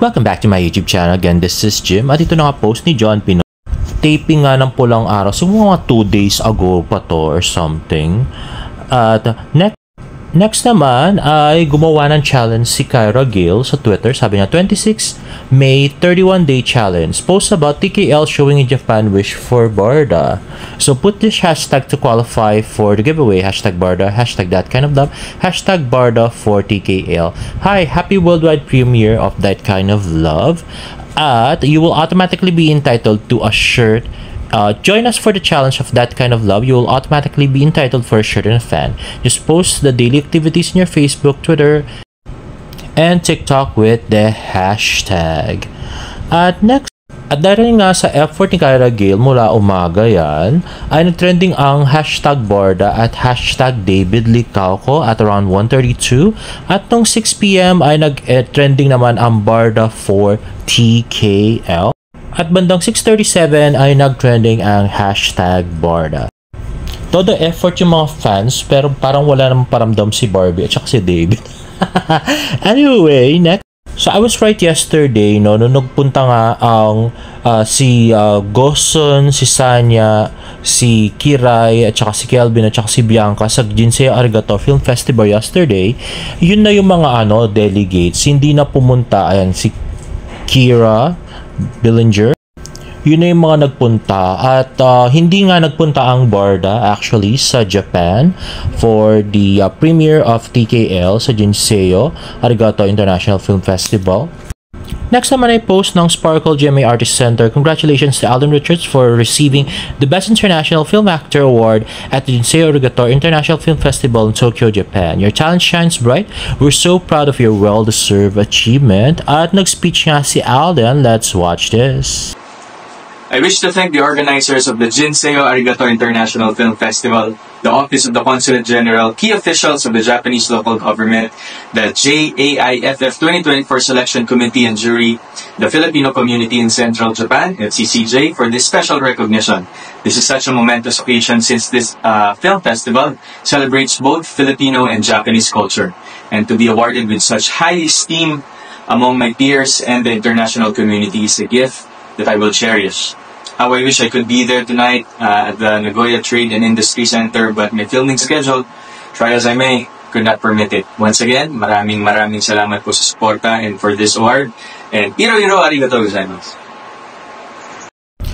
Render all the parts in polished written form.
Welcome back to my YouTube channel. Again, this is Jim. At ito na nga post ni John Pinoy. Taping nga ng Pulang Araw. Siguro mga 2 days ago pa to or something. At next naman ay gumawa ng challenge si Kyra Gale sa Twitter. Sabi niya, 26 May 31-day challenge. Post about TKL showing in Japan wish for Barda. So put this hashtag to qualify for the giveaway. Hashtag Barda, hashtag that kind of love, hashtag Barda for TKL. Hi, happy worldwide premiere of That Kind of Love. At you will automatically be entitled to a shirt. Join us for the challenge of That Kind of Love. You will automatically be entitled for a shirt and a fan. Just post the daily activities in your Facebook, Twitter, and TikTok with the hashtag. At dahil nga sa effort ni Kyra Gale mula umaga yan, ay nagtrending ang hashtag Barda at hashtag David Licauco at around 1:32. At nung 6 PM ay nag-trending naman ang Barda for TKL. At bandang 6:37 ay nag-trending ang hashtag Barda. Todo effort yung mga fans pero parang wala namang paramdam si Barbie at saka si David. Anyway, next. So I was right yesterday, no, nung nagpunta nga ang si Goson, si Sanya, si Kiray, at saka si Kelvin, at saka si Bianca sa Jinseo Arigato Film Festival yesterday. Yun na yung mga delegates. Hindi na pumunta, ayan, si Kira Billinger. Yun na yung mga nagpunta at hindi nga nagpunta ang Barda actually sa Japan for the premiere of TKL sa Jinseo Arigato International Film Festival. Next naman ay post ng Sparkle GMA Artist Center. Congratulations to Alden Richards for receiving the Best International Film Actor Award at the Jinseo Arigato International Film Festival in Tokyo, Japan. Your talent shines bright. We're so proud of your well-deserved achievement. At nag-speech nga si Alden. Let's watch this. I wish to thank the organizers of the Jinseo Arigato International Film Festival, the Office of the Consulate General, key officials of the Japanese local government, the JAIFF 2024 Selection Committee and Jury, the Filipino community in Central Japan, FCCJ, for this special recognition. This is such a momentous occasion since this film festival celebrates both Filipino and Japanese culture. And to be awarded with such high esteem among my peers and the international community is a gift that I will cherish. How I wish I could be there tonight at the Nagoya Trade and Industry Center, but my filming schedule, try as I may, could not permit it. Once again, maraming salamat po sa suporta and for this award. And iro arigatou gozaimasu.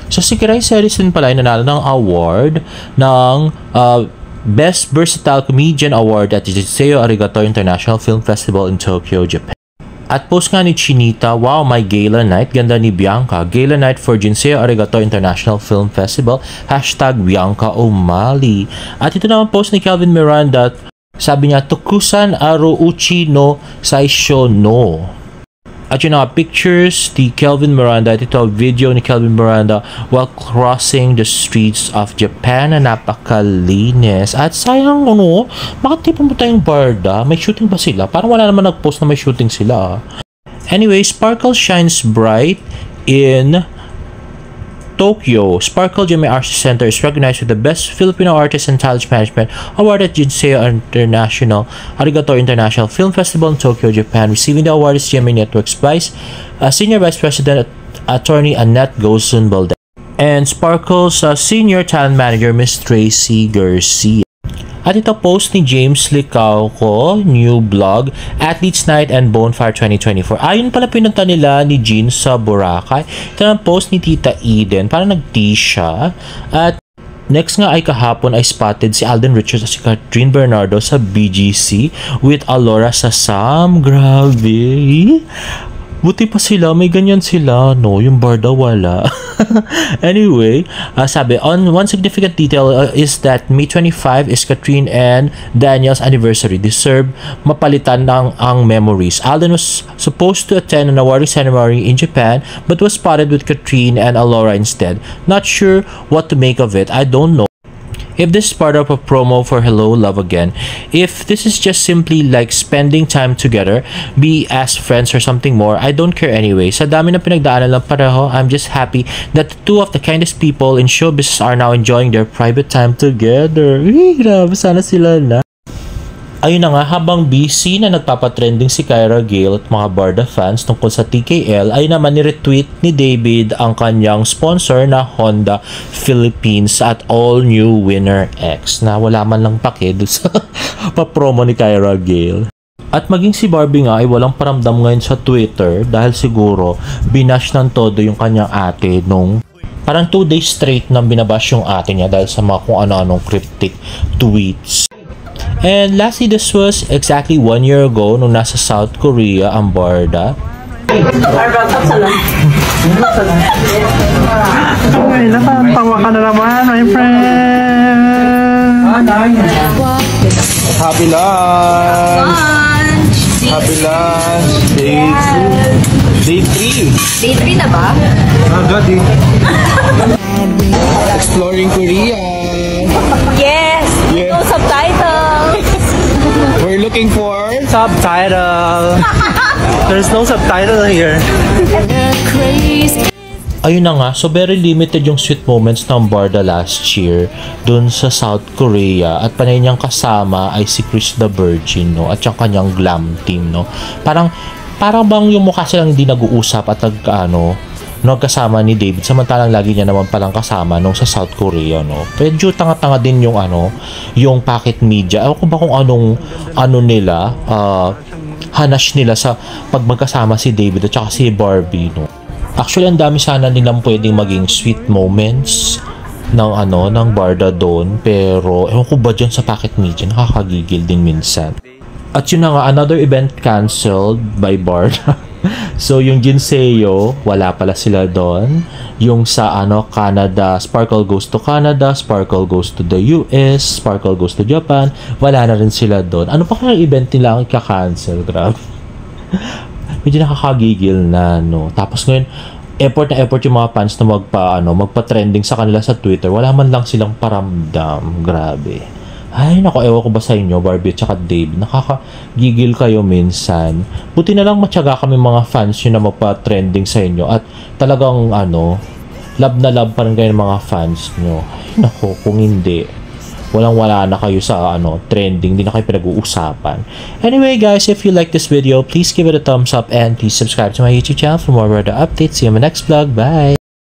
So si Kiray Series din pala ay nanalo ng award ng Best Versatile Comedian Award at the Jinseo Arigato International Film Festival in Tokyo, Japan. At post nga ni Chinita, wow, my gala night. Ganda ni Bianca. Gala night for Jinseo Arigato International Film Festival. Hashtag Bianca O'Malley. At ito naman post ni Kelvin Miranda. Sabi niya, Tokusan Aro Uchi no Saisho no. At yun nga, pictures ni Kelvin Miranda. At ito, video ni Kelvin Miranda while crossing the streets of Japan na napakalinis. At sayang, bakit di pumunta yung Barda? May shooting ba sila? Parang wala naman nag-post na may shooting sila. Anyway, Sparkle shines bright in Tokyo. Sparkle GMA Artist Center is recognized with the Best Filipino Artist and Talent Management Award at Jinseo International Arigato International Film Festival in Tokyo, Japan. Receiving the award is GMA Network's Senior Vice President Attorney Annette Gosun Balde and Sparkle's Senior Talent Manager Miss Tracy Garcia. At ito post ni James Licauco, new blog, Athletes Night and Bonfire 2024. Ayun pala pinunta nila ni Jean sa Boracay. Ito ang post ni Tita Eden, parang nag-tea siya. At next nga ay kahapon ay spotted si Alden Richards at si Catherine Bernardo sa BGC with Alora Sasam. Grabe! Buti pa sila, may ganyan sila, no? Yung Barda wala. Anyway, sabi, one significant detail is that May 25 is Catherine and Daniel's anniversary. Deserve mapalitan ng ang memories. Alden was supposed to attend an awarding ceremony in Japan but was spotted with Catherine and Alora instead. Not sure what to make of it. I don't know if this is part of a promo for Hello Love Again, if this is just simply like spending time together, be as friends or something more, I don't care anyway. Sa dami na pinagdaanan lang pareho, I'm just happy that the two of the kindest people in showbiz are now enjoying their private time together. Grabe, sana sila na. Ayun na nga, habang busy na nagpapatrending si Kyra Gale at mga Barda fans tungkol sa TKL, ay naman ni-retweet ni David ang kanyang sponsor na Honda Philippines at All New Winner X na wala man lang pake doon sa papromo ni Kyra Gale. At maging si Barbie nga ay walang paramdam ngayon sa Twitter dahil siguro binash ng todo yung kanyang ate nung parang 2 days straight nang binabash yung ate niya dahil sa mga kung ano-anong cryptic tweets. And lastly, this was exactly 1 year ago nung nasa South Korea ang Barda. Ay, nakatawa ka na naman, my friend! Happy lunch! Happy lunch! Day 3! Day 3 na ba? Agad eh! Exploring Korea! Yes! Yeah. No subtitles! We're looking for subtitle! There's no subtitle here. Ayun na nga, so very limited yung sweet moments ng Barda last year dun sa South Korea at panay niyang kasama ay si Chris the Virgin, no? At yung kanyang glam team, no? Parang bang yung mukha silang hindi nag-uusap at nagkasama ni David samantalang lagi niya naman palang kasama nung sa South Korea, no? Medyo tanga-tanga din yung yung packet media. Ewan ko ba kung ano nila hanash nila sa pag magkasama si David at saka si Barbie, no? Actually, ang dami sana nilang pwedeng maging sweet moments ng Barda doon, pero ewan ko ba dyan sa packet media, nakakagigil din minsan. At yun na nga, another event canceled by Barda. So, yung Jinseo, wala pala sila doon. Yung sa Canada, Sparkle goes to Canada, Sparkle goes to the US, Sparkle goes to Japan, wala na rin sila doon. Ano pa kaya event nila ang ika-cancel? Grabe. Medyo nakakagigil na, no? Tapos ngayon, effort yung mga fans na magpa-trending sa kanila sa Twitter. Wala man lang silang paramdam. Grabe. Ay, naku, ewan ko ba sa inyo, Barbie at saka Dave, nakakagigil kayo minsan. Buti na lang matyaga kami mga fans yun na magpa-trending sa inyo at talagang, love na love pa rin kayo ng mga fans nyo. Ay, naku, kung hindi, walang-wala na kayo sa trending, hindi na kayo pinag-uusapan. Anyway guys, if you like this video, please give it a thumbs up and please subscribe to my YouTube channel for more Barda updates. See you in my next vlog. Bye!